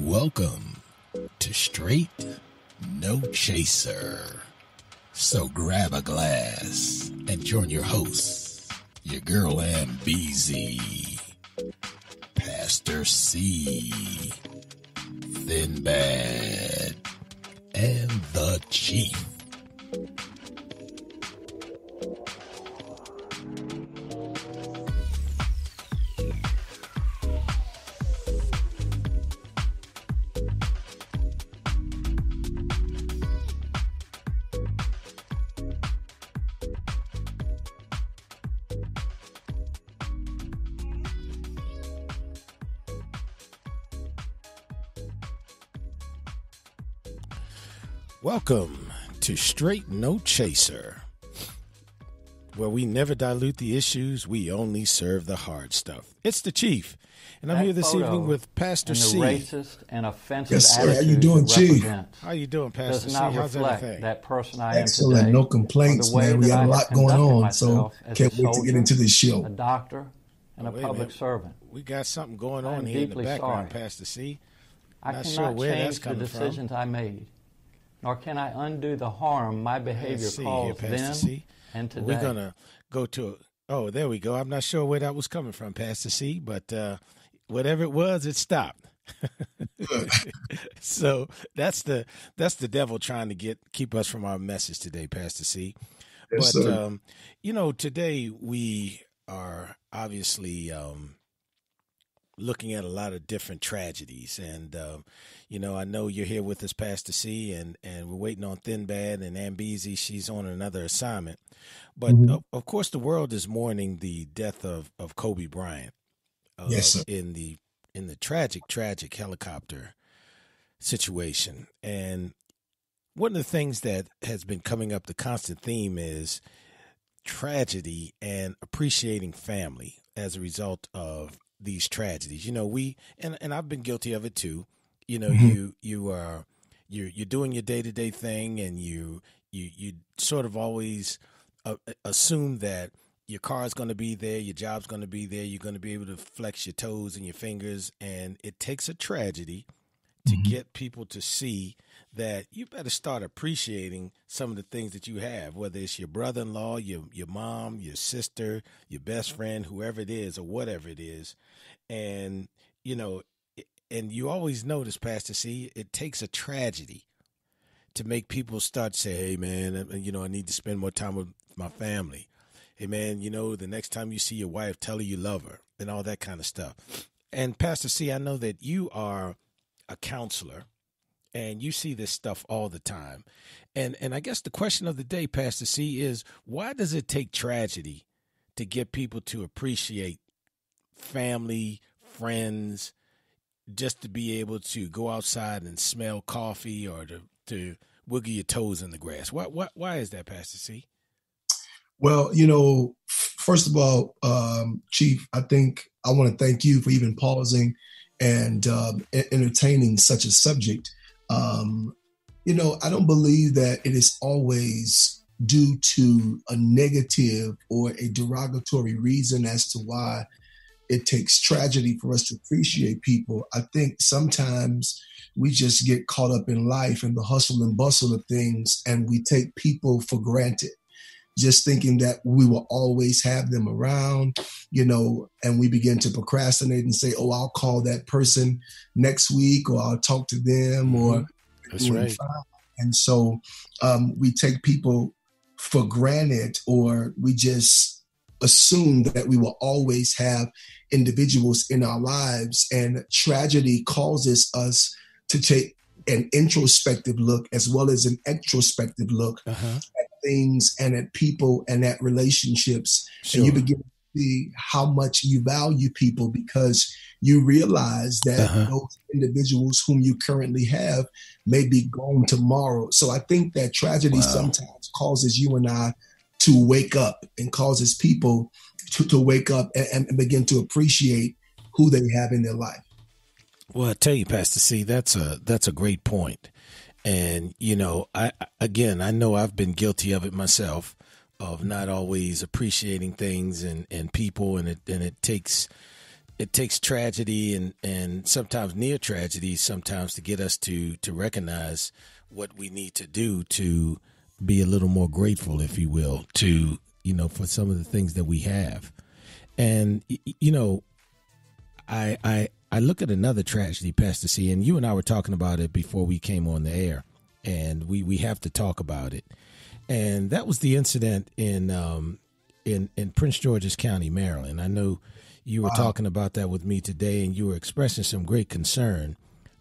Welcome to Straight No Chaser. So grab a glass and join your hosts, your girl MBZ, Pastor C, Thin Bad, and the Chief. Welcome to Straight No Chaser, where we never dilute the issues, we only serve the hard stuff. It's the Chief, and I'm here this evening with Pastor and the C. racist and offensive Yes, sir. attitude How you doing, it Chief? represents How you doing, Pastor does C? not How's reflect everything? that person I am Excellent. today. No complaints, or the way man. We that got I a have lot going conducted on, myself so as can't a wait to soldier, get into this show. a doctor, and a Wait a public minute. servant. We got something going I on am here in the deeply background, sorry. Pastor C. I Not cannot sure where that's change the coming from. decisions I made, nor can I undo the harm my behavior Let's see here, caused Pastor then C. and today. We're going to go to, oh, there we go. I'm not sure where that was coming from, Pastor C, but whatever it was, it stopped. So that's the devil trying to keep us from our message today, Pastor C. Yes, But sir. today we are obviously looking at a lot of different tragedies, and I know you're here with us, Pastor C, and we're waiting on Thin Bad and Ambezy. She's on another assignment, but of course the world is mourning the death of Kobe Bryant. Yes, sir. In the tragic helicopter situation. And one of the things that has been coming up, the constant theme is tragedy and appreciating family as a result of these tragedies. And I've been guilty of it too. You're doing your day-to-day thing, and you sort of always assume that your car's going to be there, your job's going to be there, you're going to be able to flex your toes and your fingers, and it takes a tragedy to get people to see that you better start appreciating some of the things that you have, whether it's your brother-in-law, your mom, your sister, your best friend, whoever it is or whatever it is. And, and you always notice, Pastor C, it takes a tragedy to make people start to say, hey, man, I need to spend more time with my family. Hey, man, the next time you see your wife, tell her you love her and all that kind of stuff. And Pastor C, I know that you are a counselor and you see this stuff all the time. And I guess the question of the day, Pastor C, is why does it take tragedy to get people to appreciate family, friends, just to be able to go outside and smell coffee or to wiggle your toes in the grass? Why is that, Pastor C? Well, first of all, Chief, I think I want to thank you for even pausing and entertaining such a subject. I don't believe that it is always due to a negative or a derogatory reason as to why it takes tragedy for us to appreciate people. I think sometimes we just get caught up in life and the hustle and bustle of things, and we take people for granted, just thinking that we will always have them around, and we begin to procrastinate and say, oh, I'll call that person next week, or I'll talk to them, or that's right. And so we take people for granted, or we just assume that we will always have individuals in our lives. And tragedy causes us to take an introspective look as well as an extrospective look at things and at people and at relationships. Sure. And you begin to see how much you value people because you realize that those individuals whom you currently have may be gone tomorrow. So I think that tragedy sometimes causes you and I to wake up and causes people to wake up and begin to appreciate who they have in their life. Well, I tell you, Pastor C, that's a great point. And, I know I've been guilty of it myself, not always appreciating things and people, and it takes tragedy and sometimes near tragedy sometimes to get us to recognize what we need to do to be a little more grateful, if you will, to, for some of the things that we have. And, I look at another tragedy, Pastor C, and you and I were talking about it before we came on the air, and we have to talk about it. And that was the incident in Prince George's County, Maryland. I know you were talking about that with me today, and you were expressing some great concern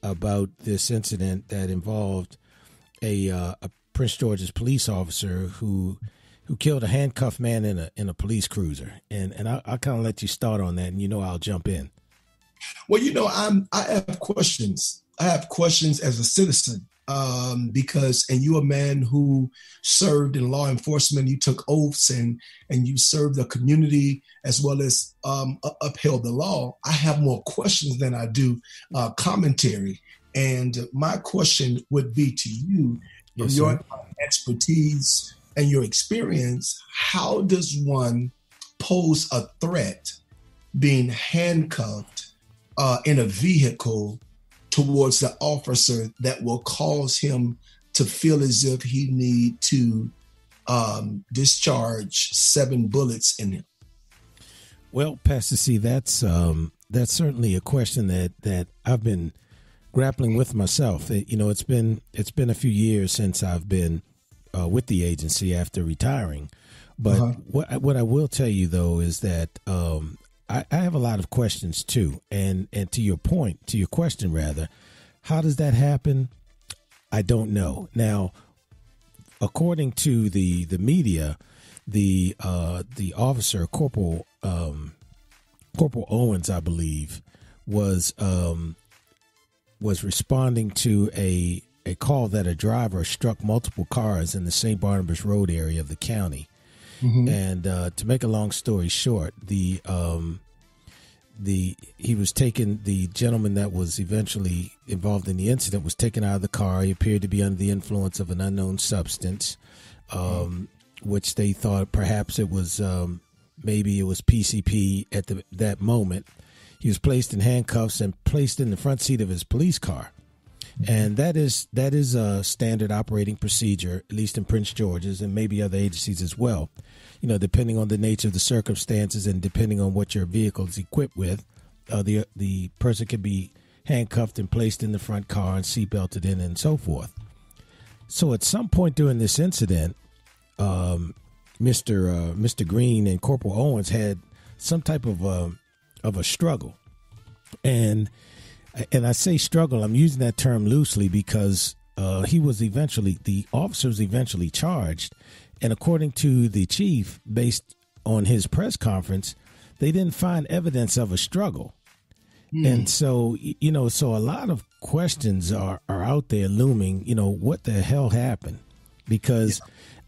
about this incident that involved a Prince George's police officer who killed a handcuffed man in a police cruiser. And I'll kind of let you start on that, and I'll jump in. Well, I have questions. I have questions as a citizen. Because you're a man who served in law enforcement, you took oaths and you served the community as well as upheld the law. I have more questions than I do commentary. And my question would be to you, yes, your sir. expertise and your experience, how does one pose a threat being handcuffed in a vehicle towards the officer that will cause him to feel as if he need to discharge 7 bullets in him? Well, Pastor C, that's certainly a question that I've been grappling with myself. It's been a few years since I've been with the agency after retiring, but what I will tell you though is that I have a lot of questions too, and to your question rather, how does that happen? I don't know. Now, according to the media, the officer Corporal Owens, I believe, was responding to a call that a driver struck multiple cars in the St. Barnabas Road area of the county. Mm-hmm. And to make a long story short, the gentleman that was eventually involved in the incident was taken out of the car. He appeared to be under the influence of an unknown substance, which they thought perhaps it was maybe it was PCP at that moment. He was placed in handcuffs and placed in the front seat of his police car. And that is a standard operating procedure, at least in Prince George's and maybe other agencies as well. Depending on the nature of the circumstances and depending on what your vehicle is equipped with, the person can be handcuffed and placed in the front car and seatbelted in and so forth. So at some point during this incident, Mr. Green and Corporal Owens had some type of a struggle. And I say struggle, I'm using that term loosely because the officer was eventually charged. And according to the chief, based on his press conference, they didn't find evidence of a struggle. And so, so a lot of questions are out there looming, what the hell happened? Because,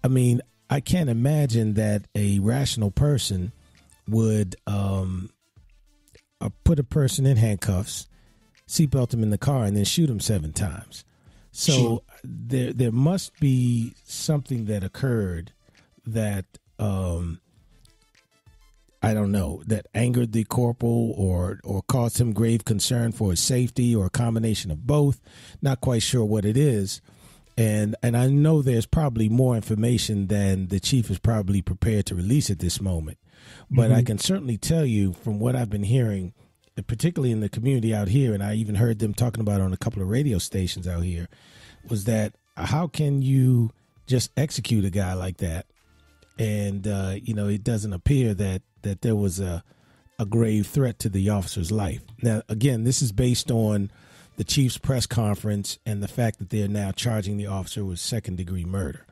I can't imagine that a rational person would put a person in handcuffs, seatbelt him in the car, and then shoot him 7 times. So sure. There must be something that occurred that I don't know, that angered the corporal or caused him grave concern for his safety, or a combination of both. Not quite sure what it is. And I know there's probably more information than the chief is probably prepared to release at this moment. But I can certainly tell you from what I've been hearing, particularly in the community out here, and I even heard them talking about it on a couple of radio stations out here, was that how can you just execute a guy like that? And, it doesn't appear that there was a grave threat to the officer's life. Now, again, this is based on the chief's press conference and the fact that they're now charging the officer with second-degree murder.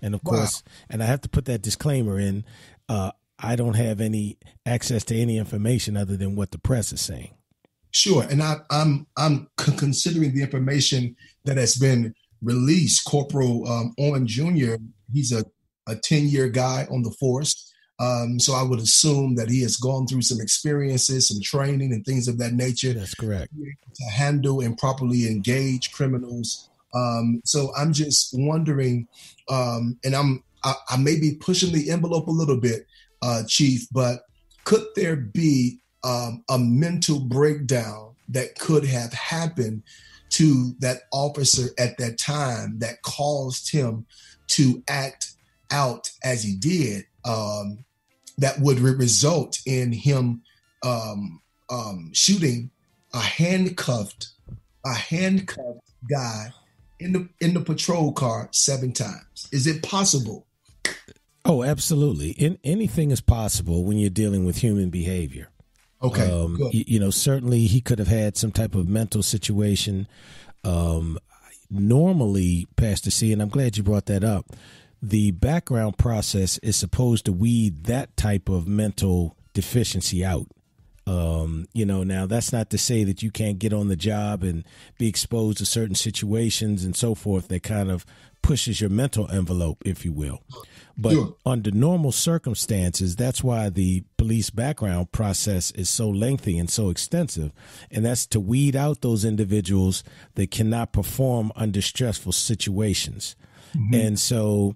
And, of course, and I have to put that disclaimer in, I don't have any access to any information other than what the press is saying. Sure, and I'm considering the information that has been released. Corporal Owen Jr., he's a 10-year guy on the force. So I would assume that he has gone through some experiences, some training and things of that nature. That's correct. To handle and properly engage criminals. So I'm just wondering, and I may be pushing the envelope a little bit, Chief, but could there be a mental breakdown that could have happened to that officer at that time that caused him to act out as he did, that would result in him shooting a handcuffed guy in the patrol car 7 times? Is it possible? Oh, absolutely. Anything is possible when you're dealing with human behavior. Okay. Certainly he could have had some type of mental situation. Normally, Pastor C, and I'm glad you brought that up, the background process is supposed to weed that type of mental deficiency out. Now that's not to say that you can't get on the job and be exposed to certain situations and so forth that kind of pushes your mental envelope, if you will. But sure, under normal circumstances, that's why the police background process is so lengthy and so extensive. And that's to weed out those individuals that cannot perform under stressful situations. Mm-hmm. And so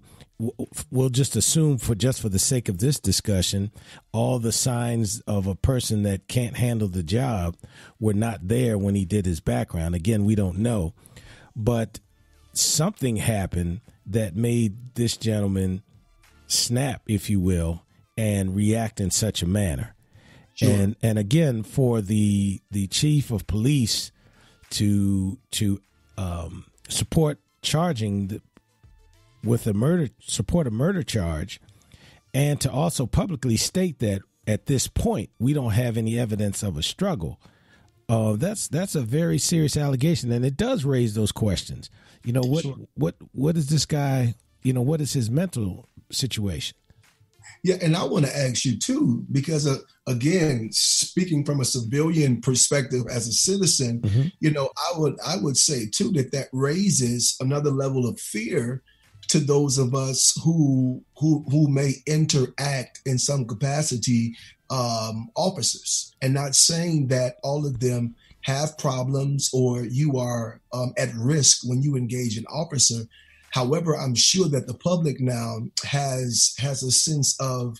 we'll just assume for the sake of this discussion, all the signs of a person that can't handle the job were not there when he did his background. Again, we don't know. But something happened that made this gentleman snap, if you will, and react in such a manner. Sure. And again, for the chief of police to support charging with a murder charge, and to also publicly state that at this point we don't have any evidence of a struggle. That's a very serious allegation, and it does raise those questions. Sure. What is this guy? What is his mental situation? Yeah, and I want to ask you too, because again, speaking from a civilian perspective as a citizen, mm-hmm. I would say too that raises another level of fear to those of us who may interact in some capacity, officers, and not saying that all of them have problems or you are at risk when you engage an officer. However, I'm sure that the public now has a sense of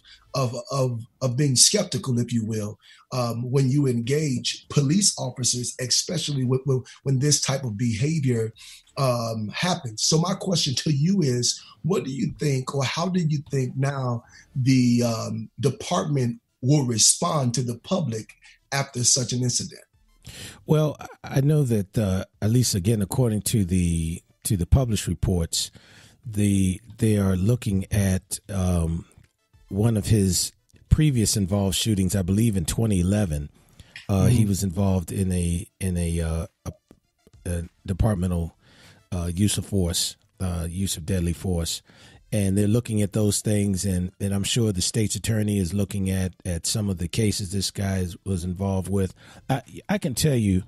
being skeptical, if you will, when you engage police officers, especially when this type of behavior happens. So my question to you is, what do you think, or how do you think now the department will respond to the public after such an incident? Well, I know that at least, again, according to the published reports, they are looking at one of his previous involved shootings. I believe in 2011, mm-hmm. he was involved in a departmental use of force, use of deadly force, and they're looking at those things. And I'm sure the state's attorney is looking at some of the cases this guy was involved with. I can tell you,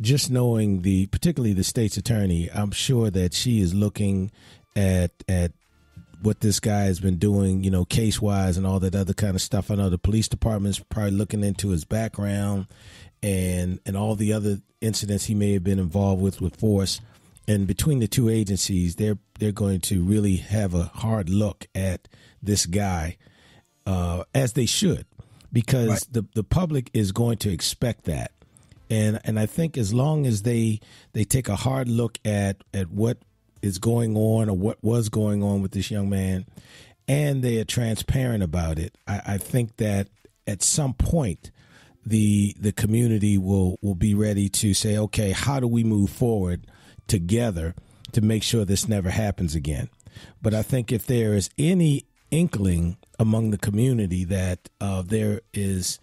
just knowing particularly the state's attorney, I'm sure that she is looking at what this guy has been doing, case wise and all that other kind of stuff. I know the police department's probably looking into his background and all the other incidents he may have been involved with force. And between the two agencies, they're going to really have a hard look at this guy, as they should, because right. the public is going to expect that. And I think as long as they take a hard look at what is going on or what was going on with this young man, and they are transparent about it, I think that at some point the community will be ready to say, okay, how do we move forward together to make sure this never happens again? But I think if there is any inkling among the community that there is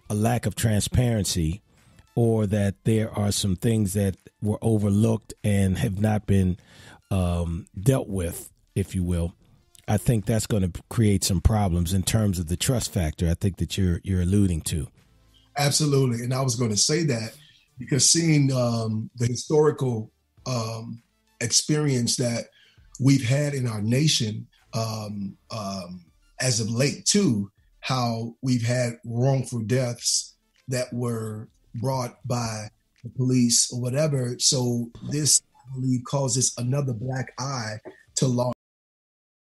a lack of transparency, or that there are some things that were overlooked and have not been dealt with, if you will, I think that's going to create some problems in terms of the trust factor I think that you're alluding to. Absolutely. And I was going to say that because seeing the historical experience that we've had in our nation as of late too, how we've had wrongful deaths that were brought by the police or whatever. So this, I believe, causes another black eye to law